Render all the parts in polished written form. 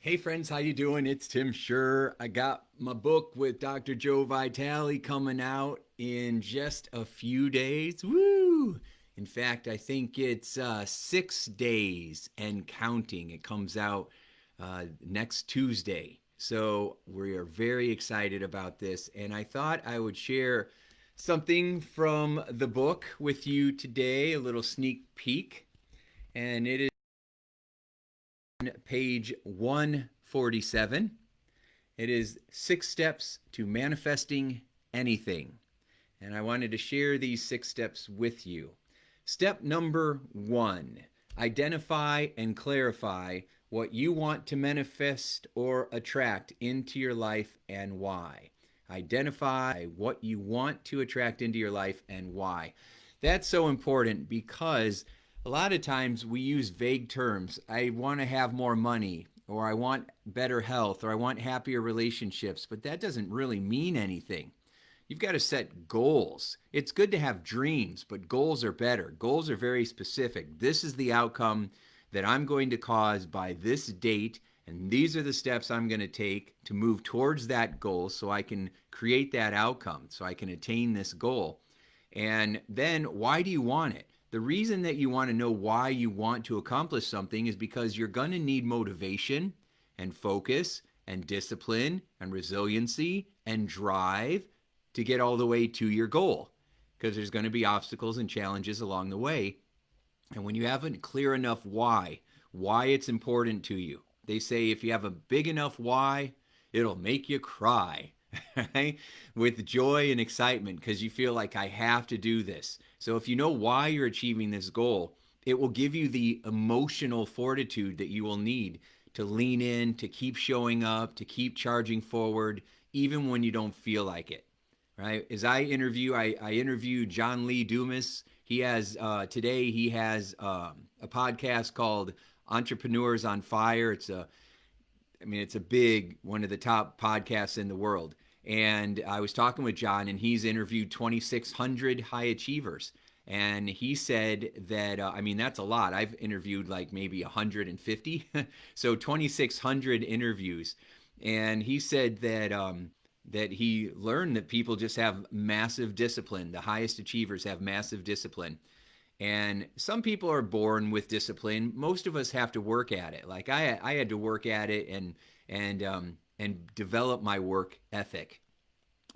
Hey friends, how you doing? It's Tim Shurr. I got my book with Dr. Joe Vitale coming out in just a few days. Woo! In fact, I think it's 6 days and counting. It comes out next Tuesday. So we are very excited about this. And I thought I would share something from the book with you today, a little sneak peek. And it is page 147. It is 6 steps to manifesting anything. And I wanted to share these 6 steps with you. Step number 1, identify and clarify what you want to manifest or attract into your life and why. Identify what you want to attract into your life and why. That's so important because a lot of times we use vague terms. I want to have more money, or I want better health, or I want happier relationships, but that doesn't really mean anything. You've got to set goals. It's good to have dreams, but goals are better. Goals are very specific. This is the outcome that I'm going to cause by this date, and these are the steps I'm going to take to move towards that goal so I can create that outcome, so I can attain this goal. And then, why do you want it? The reason that you want to know why you want to accomplish something is because you're going to need motivation and focus and discipline and resiliency and drive to get all the way to your goal, because there's going to be obstacles and challenges along the way. And when you haven't clear enough why it's important to you, they say if you have a big enough why, it'll make you cry. Right? With joy and excitement because you feel like I have to do this. So if you know why you're achieving this goal, it will give you the emotional fortitude that you will need to lean in, to keep showing up, to keep charging forward, even when you don't feel like it. Right? As I interviewed John Lee Dumas. He has today he has a podcast called Entrepreneurs on Fire. It's a big one of the top podcasts in the world. And I was talking with John, and he's interviewed 2,600 high achievers. And he said that, that's a lot. I've interviewed like maybe 150. So 2,600 interviews. And he said that he learned that people just have massive discipline. The highest achievers have massive discipline. And some people are born with discipline. Most of us have to work at it. Like I had to work at it and develop my work ethic.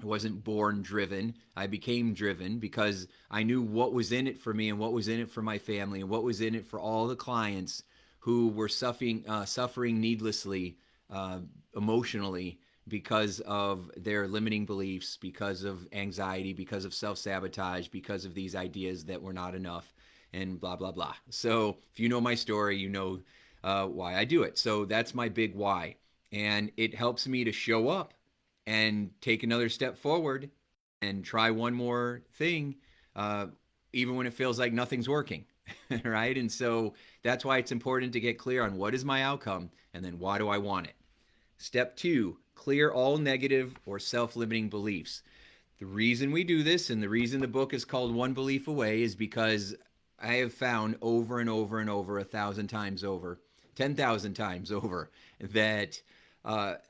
I wasn't born driven. I became driven because I knew what was in it for me and what was in it for my family and what was in it for all the clients who were suffering needlessly emotionally because of their limiting beliefs, because of anxiety, because of self-sabotage, because of these ideas that were not enough, and blah, blah, blah. So if you know my story, you know why I do it. So that's my big why. And it helps me to show up and take another step forward and try one more thing, uh, even when it feels like nothing's working. Right? And so that's why it's important to get clear on what is my outcome and then why do I want it. Step 2, clear all negative or self-limiting beliefs. The reason we do this and the reason the book is called One Belief Away is because I have found over and over and over, 1,000 times over, 10,000 times over, that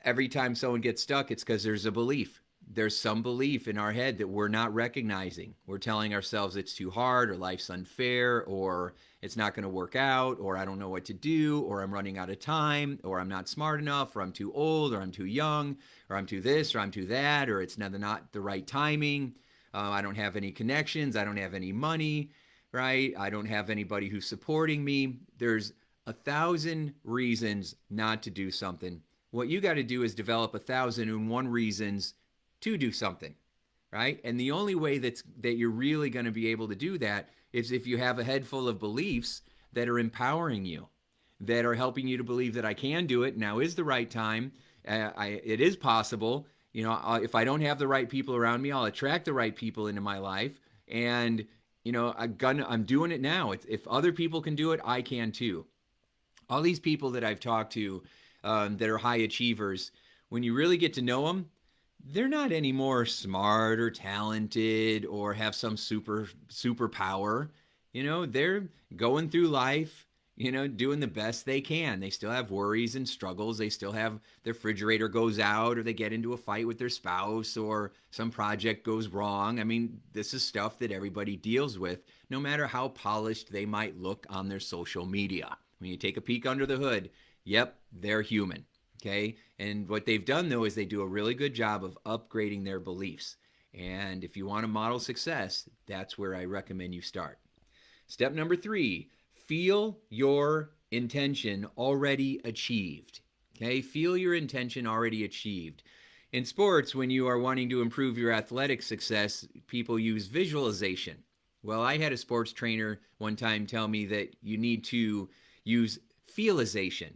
every time someone gets stuck, it's because there's a belief. There's some belief in our head that we're not recognizing. We're telling ourselves it's too hard, or life's unfair, or it's not going to work out, or I don't know what to do, or I'm running out of time, or I'm not smart enough, or I'm too old, or I'm too young, or I'm too this, or I'm too that, or it's not the right timing. I don't have any connections. I don't have any money, right? I don't have anybody who's supporting me. There's 1,000 reasons not to do something. What you got to do is develop 1,001 reasons to do something, right? And the only way that you're really going to be able to do that is if you have a head full of beliefs that are empowering you, that are helping you to believe that I can do it. Now is the right time. It is possible. If I don't have the right people around me, I'll attract the right people into my life. And I'm doing it now. If other people can do it, I can too. All these people that I've talked to that are high achievers, when you really get to know them, they're not any more smart or talented or have some superpower. They're going through life doing the best they can. They still have worries and struggles. They still have their refrigerator goes out, or they get into a fight with their spouse, or some project goes wrong. I mean, this is stuff that everybody deals with, no matter how polished they might look on their social media. When you take a peek under the hood, yep, they're human. Okay. And what they've done, though, is they do a really good job of upgrading their beliefs. And if you want to model success, that's where I recommend you start. Step number 3, feel your intention already achieved. Okay, feel your intention already achieved. In sports, when you are wanting to improve your athletic success, people use visualization. Well, I had a sports trainer one time tell me that you need to use feelization,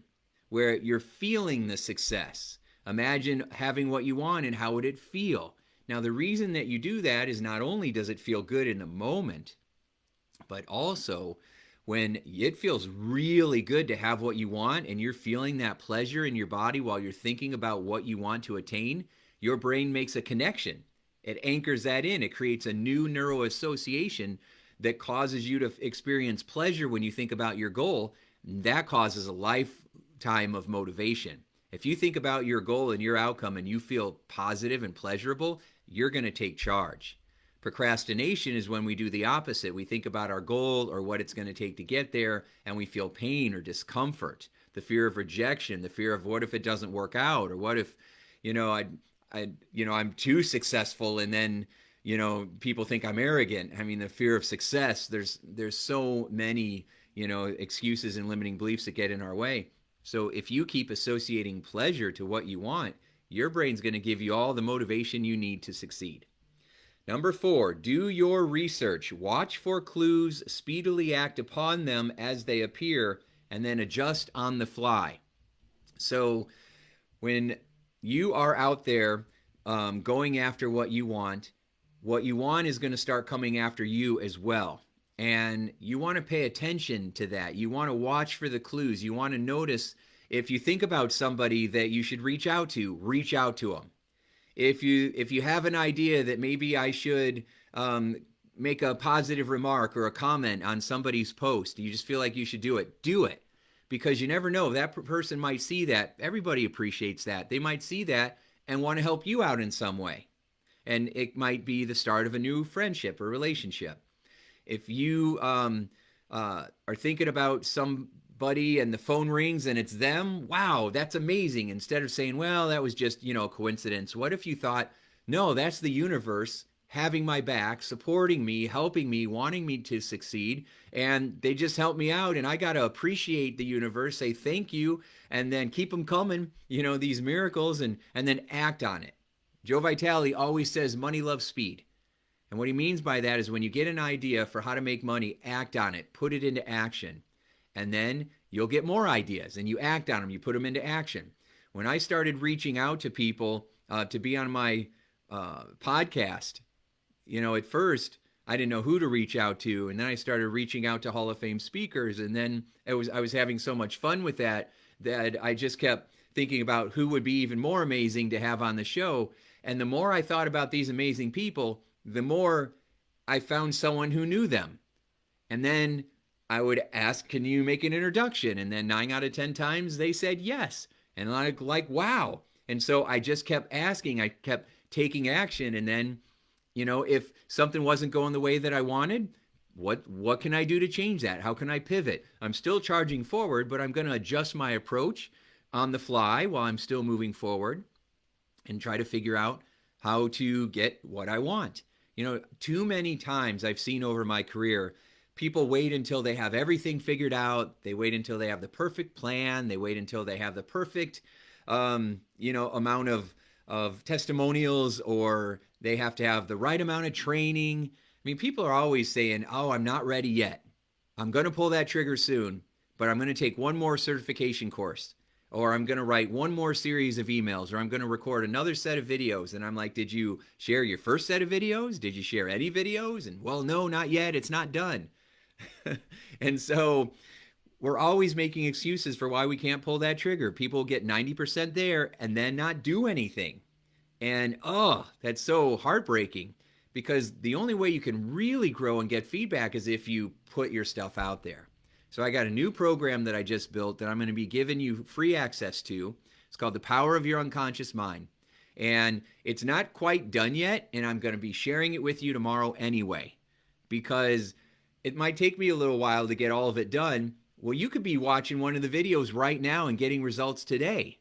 where you're feeling the success. Imagine having what you want, and how would it feel? Now, the reason that you do that is not only does it feel good in the moment, but also when it feels really good to have what you want and you're feeling that pleasure in your body while you're thinking about what you want to attain, your brain makes a connection. It anchors that in. It creates a new neuroassociation that causes you to experience pleasure when you think about your goal. That causes a lifetime of motivation. If you think about your goal and your outcome and you feel positive and pleasurable, you're going to take charge. Procrastination is when we do the opposite. We think about our goal or what it's going to take to get there, and we feel pain or discomfort, the fear of rejection, the fear of what if it doesn't work out, or what if, I'm too successful and then, people think I'm arrogant. I mean, the fear of success. There's so many, excuses and limiting beliefs that get in our way. So if you keep associating pleasure to what you want, your brain's going to give you all the motivation you need to succeed. Number 4, do your research. Watch for clues, speedily act upon them as they appear, and then adjust on the fly. So when you are out there going after what you want is going to start coming after you as well. And you want to pay attention to that. You want to watch for the clues. You want to notice if you think about somebody that you should reach out to them. If you have an idea that maybe I should make a positive remark or a comment on somebody's post, you just feel like you should do it. Because you never know, that person might see that. Everybody appreciates that. They might see that and want to help you out in some way. And it might be the start of a new friendship or relationship. If you are thinking about somebody and the phone rings and it's them, wow, that's amazing. Instead of saying, well, that was just, a coincidence. What if you thought, no, that's the universe having my back, supporting me, helping me, wanting me to succeed, and they just helped me out, and I got to appreciate the universe, say thank you, and then keep them coming, these miracles, and then act on it. Joe Vitale always says money loves speed. And what he means by that is when you get an idea for how to make money, act on it, put it into action. And then you'll get more ideas and you act on them, you put them into action. When I started reaching out to people to be on my podcast, at first I didn't know who to reach out to. And then I started reaching out to Hall of Fame speakers. And then I was having so much fun with that I just kept thinking about who would be even more amazing to have on the show. And the more I thought about these amazing people, the more I found someone who knew them. And then I would ask, can you make an introduction? And then 9 out of 10 times they said yes. And like, wow. And so I just kept asking, I kept taking action. And then, if something wasn't going the way that I wanted, what can I do to change that? How can I pivot? I'm still charging forward, but I'm going to adjust my approach on the fly while I'm still moving forward and try to figure out how to get what I want. Too many times I've seen over my career, people wait until they have everything figured out. They wait until they have the perfect plan. They wait until they have the perfect, amount of testimonials, or they have to have the right amount of training. I mean, people are always saying, oh, I'm not ready yet. I'm going to pull that trigger soon, but I'm going to take one more certification course, or I'm going to write one more series of emails, or I'm going to record another set of videos. And I'm like, did you share your first set of videos? Did you share any videos? And well, no, not yet. It's not done. And so we're always making excuses for why we can't pull that trigger. People get 90% there and then not do anything. And that's so heartbreaking, because the only way you can really grow and get feedback is if you put your stuff out there. So I got a new program that I just built that I'm going to be giving you free access to. It's called The Power of Your Unconscious Mind. And it's not quite done yet, and I'm going to be sharing it with you tomorrow anyway, because it might take me a little while to get all of it done. Well, you could be watching one of the videos right now and getting results today.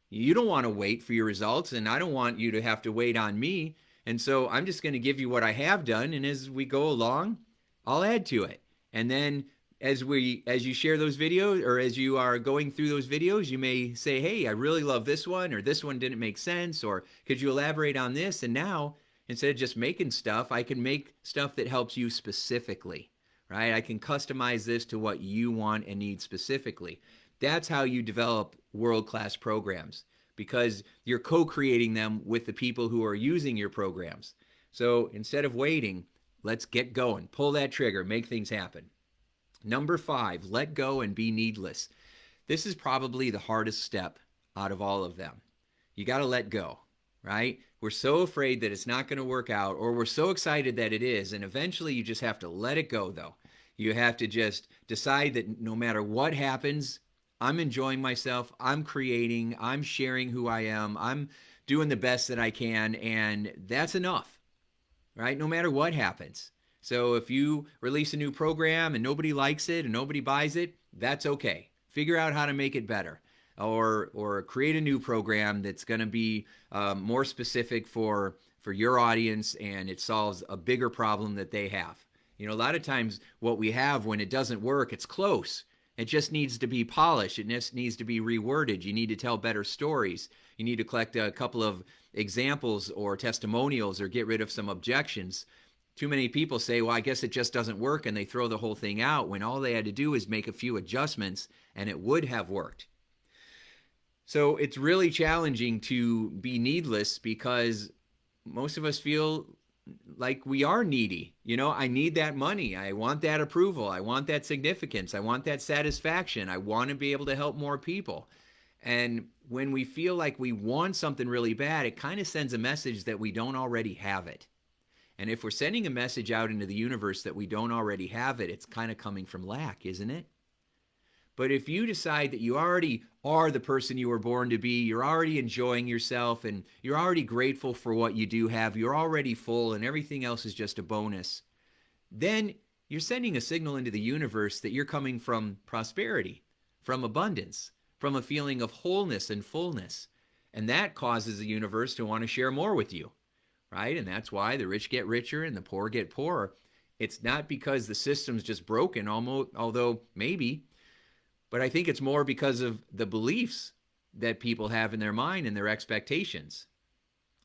You don't want to wait for your results, and I don't want you to have to wait on me. And so I'm just going to give you what I have done, and as we go along, I'll add to it. And then as you share those videos, or as you are going through those videos, you may say, hey, I really love this one, or this one didn't make sense, or could you elaborate on this? And now, instead of just making stuff, I can make stuff that helps you specifically, right? I can customize this to what you want and need specifically. That's how you develop world-class programs, because you're co-creating them with the people who are using your programs. So instead of waiting, let's get going. Pull that trigger, make things happen. Number 5, let go and be needless. This is probably the hardest step out of all of them. You got to let go, right? We're so afraid that it's not going to work out, or we're so excited that it is, and eventually you just have to let it go, though. You have to just decide that no matter what happens, I'm enjoying myself, I'm creating, I'm sharing who I am, I'm doing the best that I can, and that's enough, right? No matter what happens. So if you release a new program and nobody likes it and nobody buys it, that's okay. Figure out how to make it better, or create a new program that's going to be more specific for your audience, and it solves a bigger problem that they have. You know, a lot of times what we have when it doesn't work, it's close. It just needs to be polished. It just needs to be reworded. You need to tell better stories. You need to collect a couple of examples or testimonials, or get rid of some objections. Too many people say, well, I guess it just doesn't work, and they throw the whole thing out when all they had to do is make a few adjustments and it would have worked. So it's really challenging to be needless, because most of us feel like we are needy. You know, I need that money. I want that approval. I want that significance. I want that satisfaction. I want to be able to help more people. And when we feel like we want something really bad, it kind of sends a message that we don't already have it. And if we're sending a message out into the universe that we don't already have it, it's kind of coming from lack, isn't it? But if you decide that you already are the person you were born to be, you're already enjoying yourself, and you're already grateful for what you do have, you're already full, and everything else is just a bonus, then you're sending a signal into the universe that you're coming from prosperity, from abundance, from a feeling of wholeness and fullness. And that causes the universe to want to share more with you, right? And that's why the rich get richer and the poor get poorer. It's not because the system's just broken, almost, although maybe, but I think it's more because of the beliefs that people have in their mind and their expectations.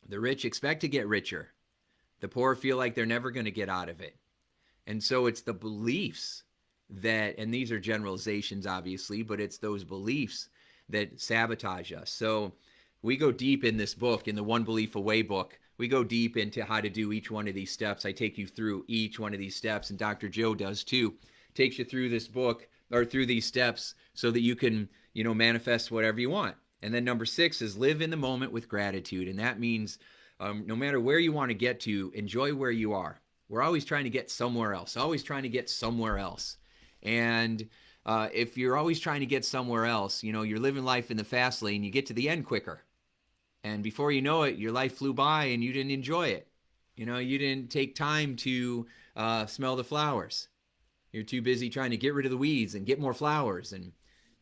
The rich expect to get richer. The poor feel like they're never going to get out of it. And so it's the beliefs that, and these are generalizations obviously, but it's those beliefs that sabotage us. So we go deep in this book, in the One Belief Away book. We go deep into how to do each one of these steps. I take you through each one of these steps, and Dr. Joe does too. Takes you through this book, or through these steps, so that you can, manifest whatever you want. And then number 6 is live in the moment with gratitude. And that means no matter where you want to get to, enjoy where you are. We're always trying to get somewhere else, always trying to get somewhere else. And if you're always trying to get somewhere else, you're living life in the fast lane, you get to the end quicker. And before you know it, your life flew by and you didn't enjoy it. You didn't take time to smell the flowers. You're too busy trying to get rid of the weeds and get more flowers. And,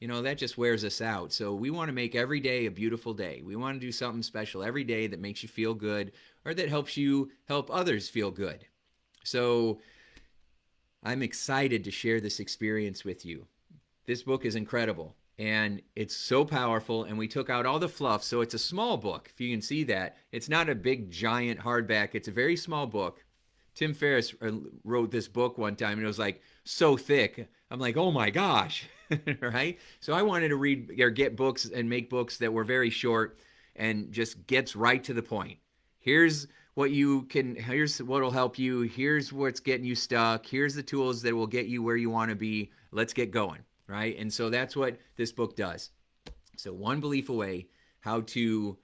that just wears us out. So we want to make every day a beautiful day. We want to do something special every day that makes you feel good, or that helps you help others feel good. So I'm excited to share this experience with you. This book is incredible, and it's so powerful, and we took out all the fluff. So it's a small book, if you can see that. It's not a big, giant hardback. It's a very small book. Tim Ferriss wrote this book one time, and it was like so thick. I'm like, oh my gosh, right? So I wanted to read or get books and make books that were very short and just gets right to the point. Here's what'll help you. Here's what's getting you stuck. Here's the tools that will get you where you want to be. Let's get going, right? And so that's what this book does. So One Belief Away, how to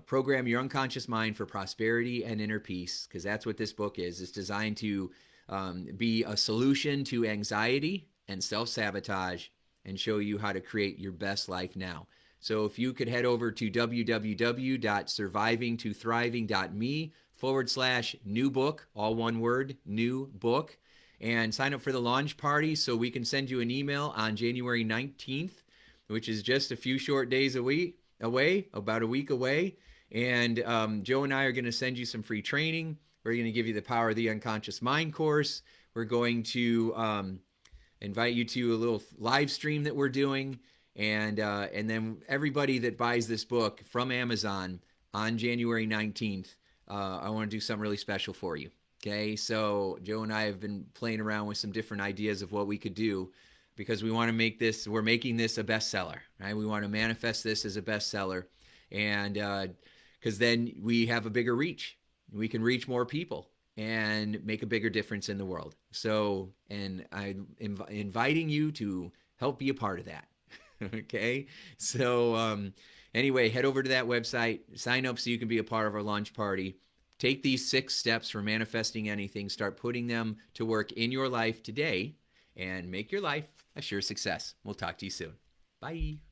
program your unconscious mind for prosperity and inner peace, because that's what this book is. It's designed to be a solution to anxiety and self-sabotage and show you how to create your best life now. So if you could head over to www.survivingtothriving.me/new book, all one word, new book, and sign up for the launch party so we can send you an email on January 19th, which is just a few short days away, about a week away. And Joe and I are going to send you some free training. We're going to give you the Power of the Unconscious Mind course. We're going to invite you to a little live stream that we're doing. And then everybody that buys this book from Amazon on January 19th, I want to do something really special for you. Okay, so Joe and I have been playing around with some different ideas of what we could do because we want to make this, we're making this a bestseller, right? We want to manifest this as a bestseller, and because then we have a bigger reach. We can reach more people and make a bigger difference in the world. So, and I'm inviting you to help be a part of that. Okay, so anyway, head over to that website, sign up so you can be a part of our launch party. Take these 6 steps for manifesting anything, start putting them to work in your life today, and make your life a sure success. We'll talk to you soon. Bye.